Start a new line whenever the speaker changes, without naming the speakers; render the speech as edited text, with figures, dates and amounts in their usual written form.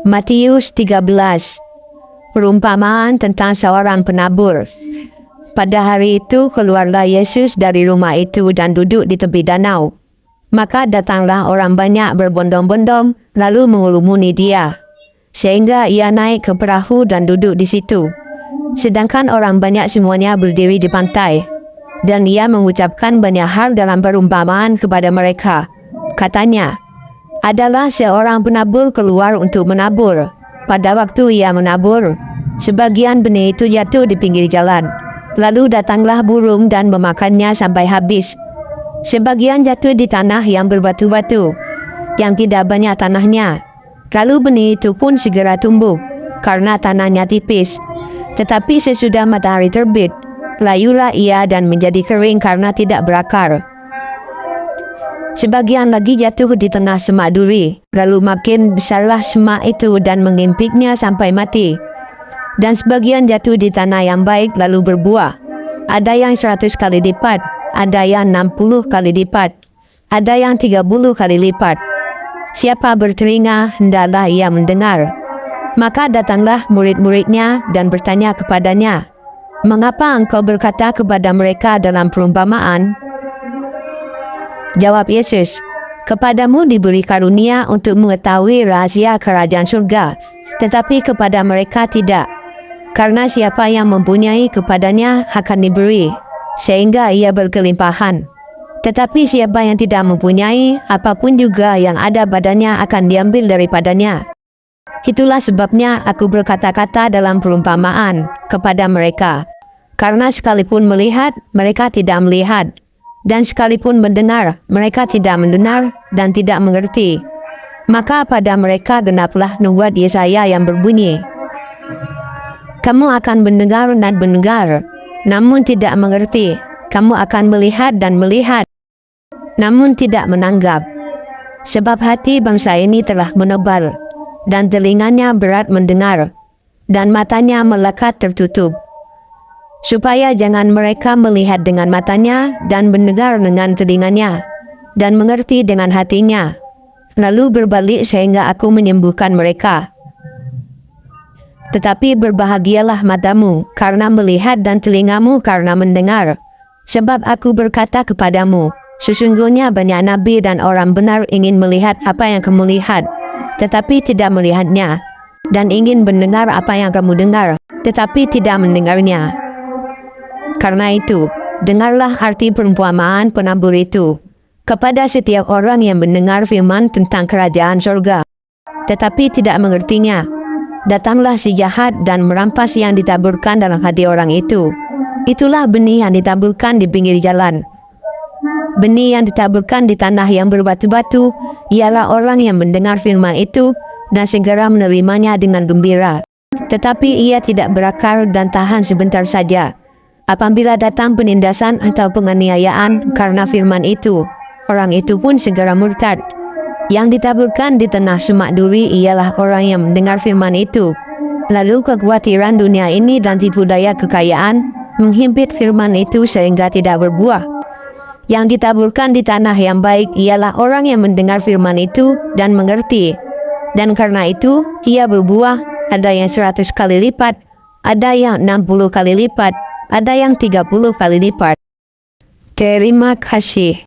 Matius 13. Perumpamaan tentang seorang penabur. Pada hari itu keluarlah Yesus dari rumah itu dan duduk di tepi danau. Maka datanglah orang banyak berbondong-bondong lalu mengelumuni dia, sehingga ia naik ke perahu dan duduk di situ. Sedangkan orang banyak semuanya berdiri di pantai. Dan ia mengucapkan banyak hal dalam perumpamaan kepada mereka. Katanya, adalah seorang penabur keluar untuk menabur. Pada waktu ia menabur, sebagian benih itu jatuh di pinggir jalan. Lalu datanglah burung dan memakannya sampai habis. Sebagian jatuh di tanah yang berbatu-batu, yang tidak banyak tanahnya. Lalu benih itu pun segera tumbuh, karena tanahnya tipis. Tetapi sesudah matahari terbit, layulah ia dan menjadi kering karena tidak berakar. Sebagian lagi jatuh di tengah semak duri, lalu makin besarlah semak itu dan mengimpitnya sampai mati. Dan sebagian jatuh di tanah yang baik lalu berbuah. Ada yang 100 kali lipat, ada yang 60 kali lipat, ada yang 30 kali lipat. Siapa bertelinga, hendaklah ia mendengar. Maka datanglah murid-muridnya dan bertanya kepadanya, "Mengapa engkau berkata kepada mereka dalam perumpamaan?" Jawab Yesus, "Kepadamu diberi karunia untuk mengetahui rahasia kerajaan surga, tetapi kepada mereka tidak. Karena siapa yang mempunyai kepadanya akan diberi, sehingga ia berkelimpahan. Tetapi siapa yang tidak mempunyai, apapun juga yang ada padanya akan diambil daripadanya. Itulah sebabnya aku berkata-kata dalam perumpamaan kepada mereka. Karena sekalipun melihat, mereka tidak melihat. Dan sekalipun mendengar, mereka tidak mendengar dan tidak mengerti. Maka pada mereka genaplah nubuat Yesaya yang berbunyi, kamu akan mendengar dan mendengar, namun tidak mengerti. Kamu akan melihat dan melihat, namun tidak menanggap. Sebab hati bangsa ini telah menebal, dan telinganya berat mendengar, dan matanya melekat tertutup. Supaya jangan mereka melihat dengan matanya dan mendengar dengan telinganya dan mengerti dengan hatinya, lalu berbalik sehingga aku menyembuhkan mereka. Tetapi berbahagialah matamu karena melihat dan telingamu karena mendengar. Sebab aku berkata kepadamu, sesungguhnya banyak nabi dan orang benar ingin melihat apa yang kamu lihat, tetapi tidak melihatnya, dan ingin mendengar apa yang kamu dengar, tetapi tidak mendengarnya. Karena itu, dengarlah arti perumpamaan penabur itu. Kepada setiap orang yang mendengar firman tentang kerajaan surga, tetapi tidak mengertinya, datanglah si jahat dan merampas yang ditaburkan dalam hati orang itu. Itulah benih yang ditaburkan di pinggir jalan. Benih yang ditaburkan di tanah yang berbatu-batu, ialah orang yang mendengar firman itu dan segera menerimanya dengan gembira. Tetapi ia tidak berakar dan tahan sebentar saja. Apabila datang penindasan atau penganiayaan karena firman itu, orang itu pun segera murtad. Yang ditaburkan di tengah semak duri ialah orang yang mendengar firman itu, lalu kekhawatiran dunia ini dan tipu daya kekayaan menghimpit firman itu sehingga tidak berbuah. Yang ditaburkan di tanah yang baik ialah orang yang mendengar firman itu dan mengerti, dan karena itu ia berbuah, ada yang 100 kali lipat, ada yang 60 kali lipat, ada yang 30 kali lipat. Terima kasih.